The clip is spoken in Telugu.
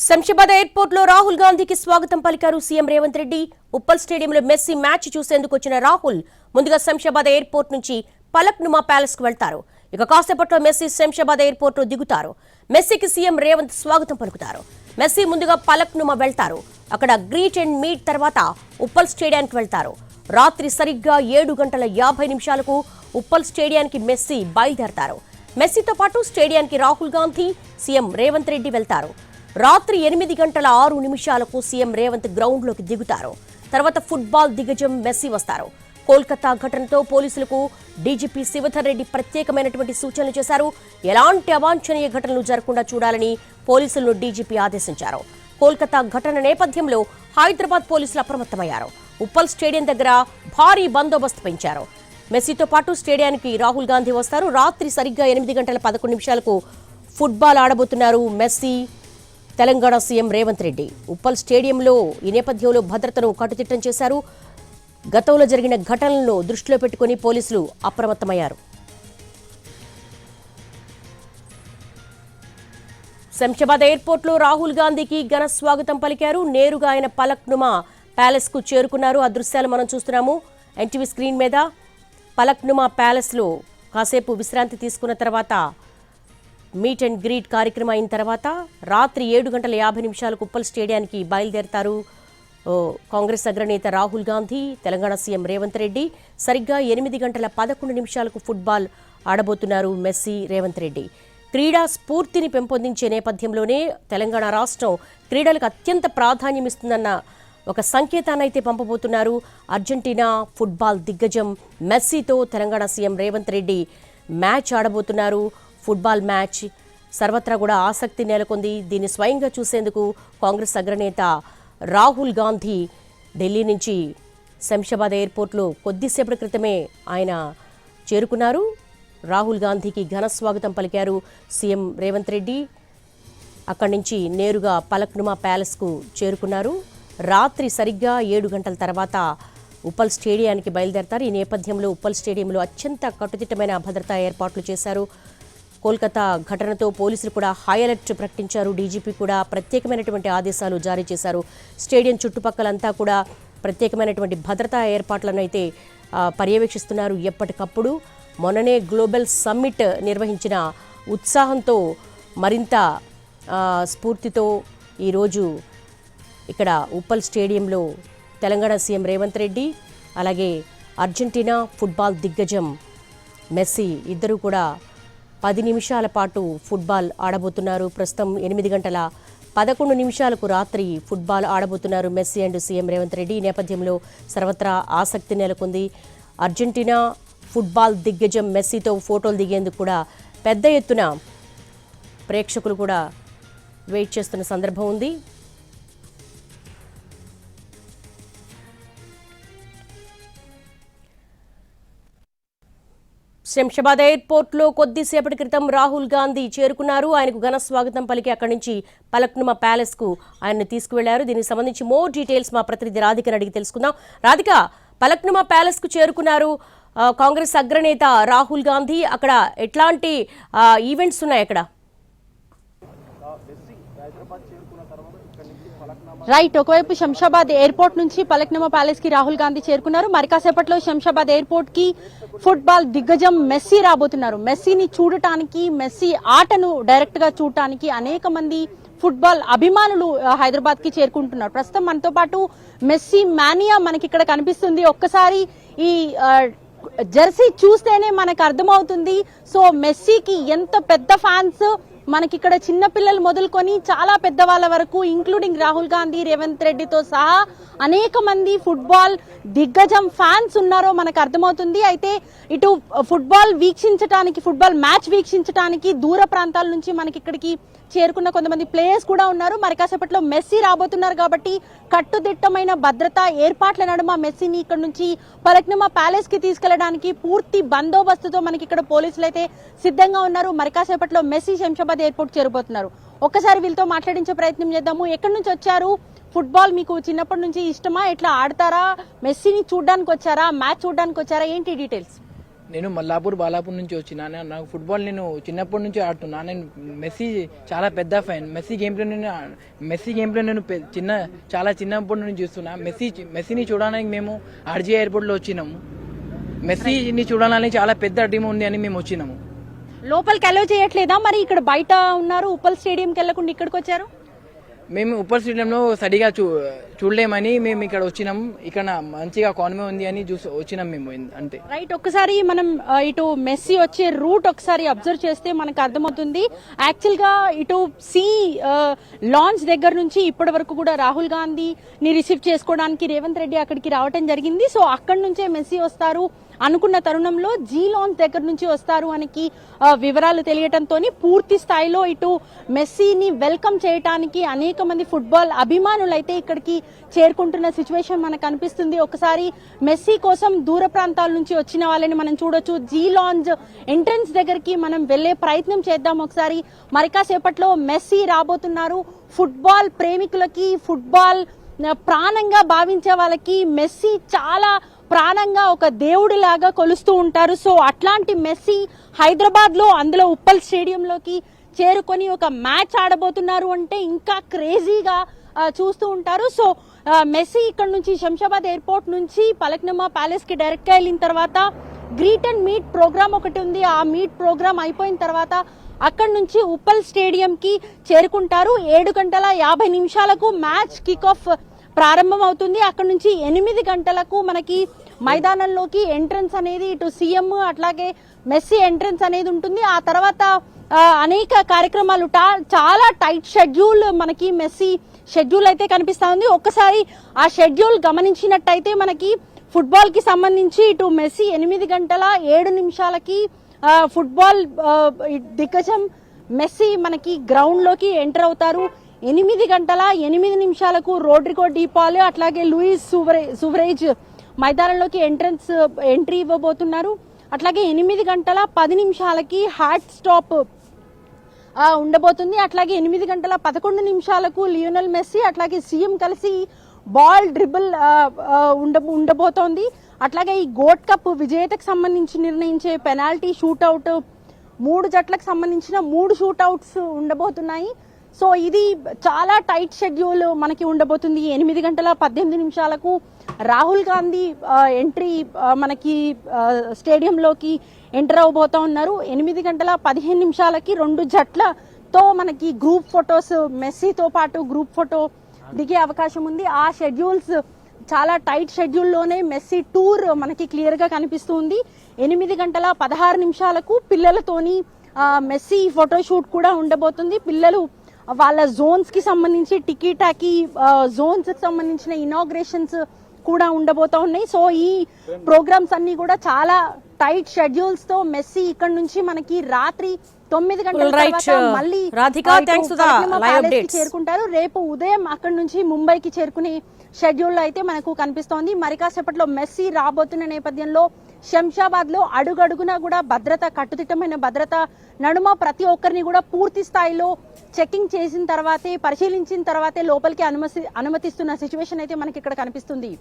శంషాబాద్ ఎయిర్పోర్ట్ లో రాహుల్ గాంధీకి స్వాగతం పలికారు సీఎం రేవంత్ రెడ్డి. ఉప్పల్ స్టేడియంలో మెస్సీ మ్యాచ్ చూసేందుకు వచ్చిన రాహుల్ ముందుగా శంషాబాద్ ఎయిర్పోర్ట్ నుంచి పలక్నుమా ప్యాలెస్ కు వెళ్తారు. ఇక కాసేపట్లో మెస్సీ శంషాబాద్ ఎయిర్పోర్ట్ లో దిగుతారు. మెస్సీకి సీఎం రేవంత్ స్వాగతం పలుకుతారు. మెస్సీ ముందుగా పలక్నుమా వెళ్తారు. అక్కడ గ్రీట్ అండ్ మీట్ తర్వాత ఉప్పల్ స్టేడియానికి వెళ్తారు. రాత్రి సరిగ్గా 7:50 ఉప్పల్ స్టేడియానికి మెస్సీ బయలుదేరతారు. మెస్సీతో పాటు స్టేడియానికి రాహుల్ గాంధీ, సీఎం రేవంత్ రెడ్డి వెళ్తారు. రాత్రి 8:06 సీఎం రేవంత్ గ్రౌండ్ లోకి దిగుతారు. తర్వాత ఫుట్బాల్ దిగ్గజం మెస్సీ వస్తారు. కోల్కతా ఘటనతో పోలీసులకు డీజీపీ శివధర్ రెడ్డి ప్రత్యేకమైనటువంటి సూచనలు చేశారు. ఎలాంటి అవాంఛనీయ ఘటనలు జరగకుండా చూడాలని పోలీసులను డీజీపీ ఆదేశించారు. కోల్కతా ఘటన నేపథ్యంలో హైదరాబాద్ పోలీసులు అప్రమత్తమయ్యారు. ఉప్పల్ స్టేడియం దగ్గర భారీ బందోబస్తు పెంచారు. మెస్సీతో పాటు స్టేడియానికి రాహుల్ గాంధీ వస్తారు. రాత్రి సరిగ్గా 8:11 ఫుట్బాల్ ఆడబోతున్నారు మెస్సీ, తెలంగాణ సీఎం రేవంత్ రెడ్డి. ఉప్పల్ స్టేడియంలో ఈ నేపథ్యంలో భద్రతను కట్టుదిట్టం చేశారు. గతంలో జరిగిన ఘటనలను దృష్టిలో పెట్టుకుని పోలీసులు అప్రమత్తమయ్యారు. శంషాబాద్ ఎయిర్పోర్ట్ లో రాహుల్ గాంధీకి ఘన స్వాగతం పలికారు. నేరుగా ఆయన పలక్నుమా ప్యాలెస్ కు చేరుకున్నారు. ఆ దృశ్యాలు మనం చూస్తున్నాము ఎన్టీవీ స్క్రీన్ మీద. పలక్నుమా ప్యాలెస్ లో కాసేపు విశ్రాంతి తీసుకున్న తర్వాత మీట్ అండ్ గ్రీట్ కార్యక్రమం అయిన తర్వాత రాత్రి 7:50 ఉప్పల్ స్టేడియానికి బయలుదేరతారు కాంగ్రెస్ అగ్రనేత రాహుల్ గాంధీ, తెలంగాణ సీఎం రేవంత్ రెడ్డి. సరిగ్గా 8:11 ఫుట్బాల్ ఆడబోతున్నారు మెస్సీ, రేవంత్ రెడ్డి. క్రీడా స్ఫూర్తిని పెంపొందించే నేపథ్యంలోనే తెలంగాణ రాష్ట్రం క్రీడలకు అత్యంత ప్రాధాన్యం ఇస్తుందన్న ఒక సంకేతాన్ని అయితే పంపబోతున్నారు. అర్జెంటీనా ఫుట్బాల్ దిగ్గజం మెస్సీతో తెలంగాణ సీఎం రేవంత్ రెడ్డి మ్యాచ్ ఆడబోతున్నారు. ఫుట్బాల్ మ్యాచ్ సర్వత్రా కూడా ఆసక్తి నెలకొంది. దీన్ని స్వయంగా చూసేందుకు కాంగ్రెస్ అగ్రనేత రాహుల్ గాంధీ ఢిల్లీ నుంచి శంషాబాద్ ఎయిర్పోర్ట్లో కొద్దిసేపటి క్రితమే ఆయన చేరుకున్నారు. రాహుల్ గాంధీకి ఘన స్వాగతం పలికారు సీఎం రేవంత్ రెడ్డి. అక్కడి నుంచి నేరుగా పలక్నుమా ప్యాలెస్కు చేరుకున్నారు. రాత్రి సరిగ్గా 7 గంటల తర్వాత ఉప్పల్ స్టేడియానికి బయలుదేరతారు. ఈ నేపథ్యంలో ఉప్పల్ స్టేడియంలో అత్యంత కట్టుదిట్టమైన భద్రతా ఏర్పాట్లు చేశారు. కోల్కతా ఘటనతో పోలీసులు కూడా హై అలర్ట్ ప్రకటించారు. డీజీపీ కూడా ప్రత్యేకమైనటువంటి ఆదేశాలు జారీ చేశారు. స్టేడియం చుట్టుపక్కలంతా కూడా ప్రత్యేకమైనటువంటి భద్రతా ఏర్పాట్లను అయితే పర్యవేక్షిస్తున్నారు ఎప్పటికప్పుడు. మొన్ననే గ్లోబల్ సమ్మిట్ నిర్వహించిన ఉత్సాహంతో మరింత స్ఫూర్తితో ఈరోజు ఇక్కడ ఉప్పల్ స్టేడియంలో తెలంగాణ సీఎం రేవంత్ రెడ్డి, అలాగే అర్జెంటీనా ఫుట్బాల్ దిగ్గజం మెస్సీ ఇద్దరూ కూడా 10 నిమిషాల పాటు ఫుట్బాల్ ఆడబోతున్నారు. ప్రస్తుతం 8:11 రాత్రి ఫుట్బాల్ ఆడబోతున్నారు Messi and CM Revanth Reddy. ఈ నేపథ్యంలో సర్వత్రా ఆసక్తి నెలకొంది. అర్జెంటీనా ఫుట్బాల్ దిగ్గజం మెస్సీతో ఫోటోలు దిగేందుకు కూడా పెద్ద ఎత్తున ప్రేక్షకులు కూడా వెయిట్ చేస్తున్న సందర్భం ఉంది. శంషాబాద్ ఎయిర్పోర్ట్ లో కొద్దిసేపటి క్రితం రాహుల్ గాంధీ చేరుకున్నారు. ఆయనకు ఘన స్వాగతం పలికి అక్కడి నుంచి పలక్నుమా ప్యాలెస్ కు ఆయన్ని తీసుకువెళ్లారు. దీనికి సంబంధించి మోర్ డీటెయిల్స్ మా ప్రతినిధి రాధికను అడిగి తెలుసుకుందాం. రాధిక, పలక్నుమా ప్యాలెస్ కు చేరుకున్నారు కాంగ్రెస్ అగ్రనేత రాహుల్ గాంధీ. అక్కడ ఎట్లాంటి ఈవెంట్స్ ఉన్నాయి అక్కడ? రైట్, ఒకవైపు శంషాబాద్ ఎయిర్పోర్ట్ నుంచి పలక్నుమా ప్యాలెస్ కి రాహుల్ గాంధీ చేరుకున్నారు. మరి కాసేపట్లో శంషాబాద్ ఎయిర్పోర్ట్ కి ఫుట్బాల్ దిగ్గజం మెస్సీ రాబోతున్నారు. మెస్సీని చూడటానికి, మెస్సీ ఆటను డైరెక్ట్ గా చూడటానికి అనేక మంది ఫుట్బాల్ అభిమానులు హైదరాబాద్ కి చేరుకుంటున్నారు. ప్రస్తుతం మనతో పాటు మెస్సీ మానియా మనకి ఇక్కడ కనిపిస్తుంది. ఒక్కసారి ఈ జెర్సీ చూస్తేనే మనకు అర్థమవుతుంది. సో మెస్సీకి ఎంత పెద్ద ఫ్యాన్స్ మనకిక్కడ చిన్న పిల్లలు మొదలుకొని చాలా పెద్దవాళ్ళ వరకు, ఇంక్లూడింగ్ రాహుల్ గాంధీ, రేవంత్ రెడ్డితో సహా అనేక మంది ఫుట్బాల్ దిగ్గజం ఫ్యాన్స్ ఉన్నారో మనకు అర్థమవుతుంది. అయితే ఇటు ఫుట్బాల్ వీక్షించడానికి, ఫుట్బాల్ మ్యాచ్ వీక్షించడానికి దూర ప్రాంతాల నుంచి మనకి ఇక్కడికి చేరుకున్న కొంతమంది ప్లేయర్స్ కూడా ఉన్నారు. మరి కాసేపట్లో మెస్సీ రాబోతున్నారు కాబట్టి కట్టుదిట్టమైన భద్రతా ఏర్పాట్ల నడుమ మెస్సీని ఇక్కడ నుంచి పలక్నుమా ప్యాలెస్ కి తీసుకెళ్లడానికి పూర్తి బందోబస్తుతో మనకి ఇక్కడ పోలీసులు అయితే సిద్ధంగా ఉన్నారు. మరి కాసేపట్లో మెస్సీ శంషాబాద్ ఎయిర్పోర్ట్ చేరబోతున్నారు. ఒక్కసారి వీళ్ళతో మాట్లాడించే ప్రయత్నం చేద్దాము. ఎక్కడి నుంచి వచ్చారు? ఫుట్బాల్ మీకు చిన్నప్పటి నుంచి ఇష్టమా? ఎట్లా ఆడతారా? మెస్సీని చూడడానికి వచ్చారా? మ్యాచ్ చూడడానికి వచ్చారా? ఏంటి డీటెయిల్స్? నేను మల్లాపూర్ బాలాపూర్ నుంచి వచ్చిన నాకు ఫుట్బాల్ నేను చిన్నప్పటి నుంచి ఆడుతున్నా. నేను మెస్సీ చాలా పెద్ద ఫ్యాన్. మెస్సీ గేమ్ ప్లే నేను చాలా చిన్నప్పటి నుంచి చూస్తున్నా. మెస్సీని చూడడానికి మేము ఆర్జీ ఎయిర్పోర్ట్లో వచ్చినాము. మెస్సీని చూడాలని చాలా పెద్ద టీం ఉంది అని మేము వచ్చినాము. లోపలికి అలో చేయట్లేదా? మరి ఇక్కడ బయట ఉన్నారు, ఉప్పల్ స్టేడియంకి వెళ్ళకుండా ఇక్కడికి వచ్చారు. మేము ఉప్పల్ స్టేడియంలో సరిగా చూడలేమని మేము ఇక్కడ వచ్చినాం. ఇక్కడ మంచిగా కాన్వే ఉంది అని వచ్చినాం మేము అంతే. రైట్, ఒక్కసారి మనం ఇటు మెస్సీ వచ్చే రూట్ ఒకసారి అబ్జర్వ్ చేస్తే మనకు అర్థమవుతుంది. యాక్చువల్ గా ఇటు లాంచ్ దగ్గర నుంచి ఇప్పటి వరకు కూడా రాహుల్ గాంధీని రిసీవ్ చేసుకోవడానికి రేవంత్ రెడ్డి అక్కడికి రావటం జరిగింది. సో అక్కడి నుంచే మెస్సీ వస్తారు అనుకున్న తరుణంలో జీ లాంచ్ దగ్గర నుంచి వస్తారు అని వివరాలు తెలియటంతో పూర్తి స్థాయిలో ఇటు మెస్సీని వెల్కమ్ చేయడానికి అనేక మంది ఫుట్బాల్ అభిమానులు అయితే ఇక్కడికి చేరుకుంటున్న సిచ్యువేషన్ మనకు కనిపిస్తుంది. ఒకసారి మెస్సీ కోసం దూర ప్రాంతాల నుంచి వచ్చిన వాళ్ళని మనం చూడొచ్చు. జీ లాంచ్ ఎంట్రన్స్ దగ్గరికి మనం వెళ్లే ప్రయత్నం చేద్దాం ఒకసారి. మరి కాసేపట్లో మెస్సీ రాబోతున్నారు. ఫుట్బాల్ ప్రేమికులకి, ఫుట్బాల్ ప్రాణంగా భావించే వాళ్ళకి మెస్సీ చాలా ప్రాణంగా ఒక దేవుడిలాగా కొలుస్తూ ఉంటారు. సో అట్లాంటి మెస్సీ హైదరాబాద్ లో, అందులో ఉప్పల్ స్టేడియంలోకి చేరుకొని ఒక మ్యాచ్ ఆడబోతున్నారు అంటే ఇంకా క్రేజీగా చూస్తూ ఉంటారు. సో మెస్సీ ఇక్కడ నుంచి శంషాబాద్ ఎయిర్పోర్ట్ నుంచి పలక్నుమా ప్యాలెస్ కి డైరెక్ట్ గా వెళ్ళిన తర్వాత గ్రీట్ అండ్ మీట్ ప్రోగ్రామ్ ఒకటి ఉంది. ఆ మీట్ ప్రోగ్రామ్ అయిపోయిన తర్వాత అక్కడి నుంచి ఉప్పల్ స్టేడియం కి చేరుకుంటారు. 7:50 మ్యాచ్ కిక్ ఆఫ్ ప్రారంభం అవుతుంది. అక్కడ నుంచి 8 గంటలకు మనకి మైదానంలోకి ఎంట్రన్స్ అనేది ఇటు సీఎం అట్లాగే మెస్సీ ఎంట్రన్స్ అనేది ఉంటుంది. ఆ తర్వాత అనేక కార్యక్రమాలు, చాలా టైట్ షెడ్యూల్ మనకి మెస్సీ షెడ్యూల్ అయితే కనిపిస్తా ఉంది. ఒక్కసారి ఆ షెడ్యూల్ గమనించినట్టయితే మనకి ఫుట్బాల్ కి సంబంధించి ఇటు మెస్సీ 8:07 ఫుట్బాల్ దిగ్గజం మెస్సీ మనకి గ్రౌండ్ లోకి ఎంటర్ అవుతారు. 8:08 రోడ్రిగో డీపాల్ అట్లాగే లూయిస్ సువరేజ్ మైదానంలోకి ఎంట్రీ ఇవ్వబోతున్నారు. అట్లాగే 8:10 హార్ట్ స్టాప్ ఉండబోతుంది. అట్లాగే 8:11 లియోనల్ మెస్సీ అట్లాగే సీఎం కలిసి బాల్ డ్రిబుల్ ఉండబోతోంది. అట్లాగే ఈ గోల్డ్ కప్ విజేతకు సంబంధించి నిర్ణయించే పెనాల్టీ షూట్అవుట్ 3 జట్లకు సంబంధించిన 3 షూట్అవుట్స్ ఉండబోతున్నాయి. సో ఇది చాలా టైట్ షెడ్యూల్ మనకి ఉండబోతుంది. 8:18 రాహుల్ గాంధీ ఎంట్రీ మనకి స్టేడియంలోకి ఎంటర్ అవబోతా ఉన్నారు. 8:15 2 జట్లతో మనకి గ్రూప్ ఫొటోస్, మెస్సీతో పాటు గ్రూప్ ఫోటో దిగే అవకాశం ఉంది. ఆ షెడ్యూల్స్ చాలా టైట్ షెడ్యూల్లోనే మెస్సీ టూర్ మనకి క్లియర్ గా కనిపిస్తుంది. 8:16 పిల్లలతోని మెస్సీ ఫోటోషూట్ కూడా ఉండబోతుంది. పిల్లలు వాళ్ళ జోన్స్ కి సంబంధించి టికీటాకి జోన్స్ కి సంబంధించిన ఇనాగ్రేషన్స్ కూడా ఉండబోతా ఉన్నాయి. సో ఈ ప్రోగ్రామ్స్ అన్ని కూడా చాలా టైట్ షెడ్యూల్స్ తో మెస్సీ ఇక్కడ నుంచి మనకి రాత్రి 9 గంటల తర్వాత మళ్ళీ చేరుకుంటారు. రేపు ఉదయం అక్కడ నుంచి ముంబైకి చేరుకునే షెడ్యూల్ అయితే మనకు కనిపిస్తోంది. మరి కాసేపట్లో మెస్సీ రాబోతున్న నేపథ్యంలో శంషాబాద్ లో అడుగడుగునా కూడా భద్రత, కట్టుదిట్టమైన భద్రత నడుమ ప్రతి ఒక్కరిని కూడా పూర్తి స్థాయిలో చెకింగ్ చేసిన తర్వాతే, పరిశీలించిన తర్వాతే లోపలికి అనుమతిస్తున్న సిచ్యువేషన్ అయితే మనకి ఇక్కడ కనిపిస్తుంది.